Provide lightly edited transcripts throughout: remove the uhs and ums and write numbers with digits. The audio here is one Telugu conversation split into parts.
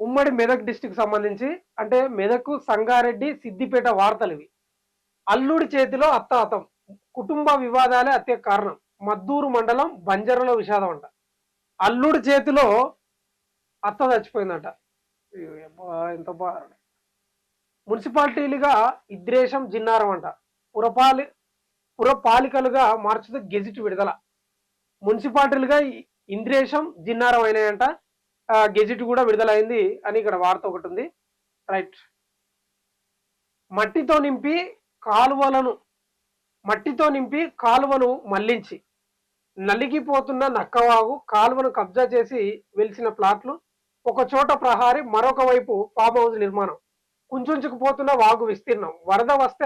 ఉమ్మడి మెదక్ డిస్టిక్ సంబంధించి అంటే మెదక్, సంగారెడ్డి, సిద్దిపేట వార్తలు ఇవి. అల్లుడి చేతిలో అత్తాతం, కుటుంబ వివాదాలే హత్య కారణం. మద్దూరు మండలం బంజరలో విషాదం అంట. అల్లుడి చేతిలో అత్త చచ్చిపోయిందంట. ఎంత బాగా మున్సిపాలిటీలుగా ఇద్రేశం జిన్నారం అంట. పురపాలికలుగా మార్చుతూ గెజిట్ విడుదల. మున్సిపాలిటీలుగా ఇంద్రేశం జిన్నారం అయినాయంట. గెజిట్ కూడా విడుదలైంది అని ఇక్కడ వార్త ఒకటి ఉంది. రైట్. మట్టితో నింపి కాలువను మళ్లించి నలిగిపోతున్న నక్కవాగు కాలువను కబ్జా చేసి వెలిసిన ప్లాట్లు, ఒక చోట ప్రహారీ, మరొక వైపు ఫామ్ హౌస్ నిర్మాణం. కుంచుకుపోతున్న వాగు విస్తీర్ణం. వరద వస్తే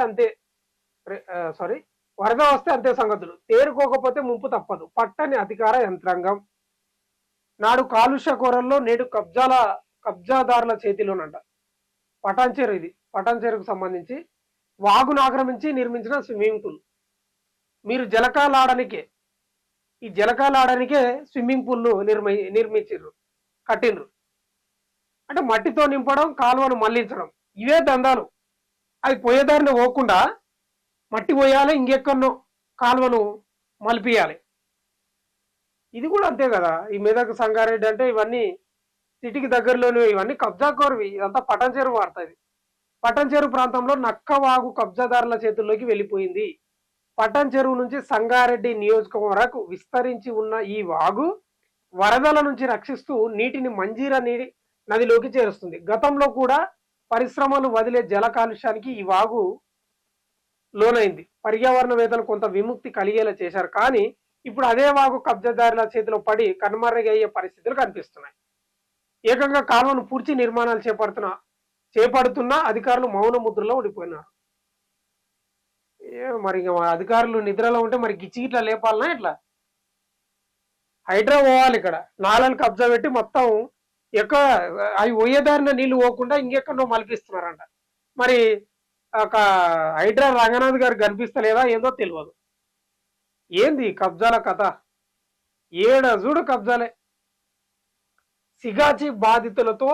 అంతే సంగతులు. తేరుకోకపోతే ముంపు తప్పదు. పట్టని అధికార యంత్రాంగం. నాడు కాలుష్య కోరల్లో నేడు కబ్జాదారుల చేతిలోనంట. పటాన్చేరుకు సంబంధించి వాగును ఆక్రమించి నిర్మించిన స్విమ్మింగ్ పూల్. మీరు జలకాలాడనికే స్విమ్మింగ్ పూల్ నిర్మించారు, కట్టిండ్రు. అంటే మట్టితో నింపడం, కాలువను మళ్లించడం, ఇవే దందాలు. అవి పోయేదారిని పోకుండా మట్టి పోయాలి, ఇంకెక్కడో కాలువను మలిపియాలి. ఇది కూడా అంతే కదా. ఈ మెదక్, సంగారెడ్డి అంటే ఇవన్నీ సిటీకి దగ్గరలోనే, ఇవన్నీ కబ్జా కోరువి. ఇదంతా పటాన్చేరు వార్త. ఇది పటాన్చేరు ప్రాంతంలో నక్కవాగు కబ్జాదారుల చేతుల్లోకి వెళ్ళిపోయింది. పటాన్చెరువు నుంచి సంగారెడ్డి నియోజకవర్గం వరకు విస్తరించి ఉన్న ఈ వాగు వరదల నుంచి రక్షిస్తూ నీటిని మంజీరా నదిలోకి చేరుస్తుంది. గతంలో కూడా పరిశ్రమలు వదిలే జల కాలుష్యానికి ఈ వాగు లోనైంది. పర్యావరణవేత్తలు కొంత విముక్తి కలిగేలా చేశారు. కానీ ఇప్పుడు అదే వాగు కబ్జాదారుల చేతిలో పడి కనుమరుగయ్యే పరిస్థితులు కనిపిస్తున్నాయి. ఏకంగా కాలువను పూడ్చి నిర్మాణాలు చేపడుతున్న అధికారులు మౌన ముద్రలో ఉండిపోయినారు. మరి అధికారులు నిద్రలో ఉంటే మరి గిచ్చిగిట్లా లేపాలనా ఇట్లా? హైడ్రా పోవాలి ఇక్కడ, నాలను కబ్జా పెట్టి మొత్తం అవి పోయేదారిన నీళ్లు పోకుండా ఇంకెక్కడో మలిపిస్తున్నారంట. మరి ఒక హైడ్రా రంగనాథ్ గారు కనిపిస్తలేదా ఏందో తెలియదు. ఏంది కబ్జాల కథ? చూడు కబ్జాలే. సిగాచి బాధితులతో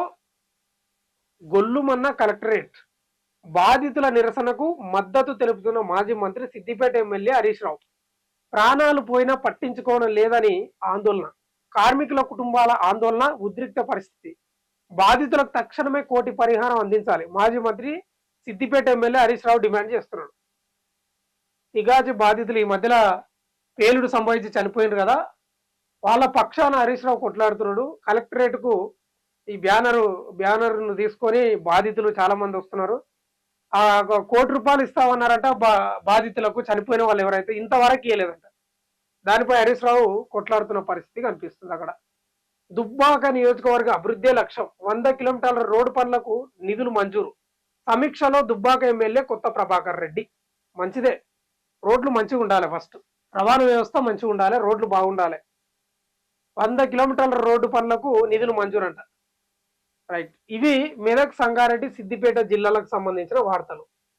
గొల్లుమన్న కలెక్టరేట్. బాధితుల నిరసనకు మద్దతు తెలుపుతున్న మాజీ మంత్రి సిద్దిపేట ఎమ్మెల్యే హరీష్ రావు. ప్రాణాలు పోయినా పట్టించుకోవడం లేదని ఆందోళన. కార్మికుల కుటుంబాల ఆందోళన, ఉద్రిక్త పరిస్థితి. బాధితులకు తక్షణమే కోటి పరిహారం అందించాలి. మాజీ మంత్రి సిద్దిపేట ఎమ్మెల్యే హరీష్ రావు డిమాండ్ చేస్తున్నాడు. సిగాచి బాధితులు ఈ మధ్యలో పేలుడు సంభవించి చనిపోయినారు కదా, వాళ్ళ పక్షాన హరీష్ రావు కొట్లాడుతున్నాడు. కలెక్టరేట్ కు ఈ బ్యానర్ను తీసుకొని బాధితులు చాలా మంది వస్తున్నారు. ₹1 కోటి ఇస్తామన్నారట బాధితులకు, చనిపోయిన వాళ్ళు ఎవరైతే, ఇంతవరకు ఇవ్వలేదంట. దానిపై హరీష్ రావు కొట్లాడుతున్న పరిస్థితి కనిపిస్తుంది. అక్కడ దుబ్బాక నియోజకవర్గ అభివృద్ధి లక్ష్యం. 100 కిలోమీటర్ల రోడ్డు పనులకు నిధులు మంజూరు. సమీక్షలో దుబ్బాక ఎమ్మెల్యే కొత్త ప్రభాకర్ రెడ్డి. మంచిదే, రోడ్లు మంచిగా ఉండాలి. ఫస్ట్ రవాణా వ్యవస్థ మంచిగా ఉండాలి, రోడ్లు బాగుండాలి. 100 కిలోమీటర్ల రోడ్డు పనులకు నిధులు మంజూరంట. రైట్. ఇవి మెదక్, సంగారెడ్డి, సిద్దిపేట జిల్లాలకు సంబంధించిన వార్తలు.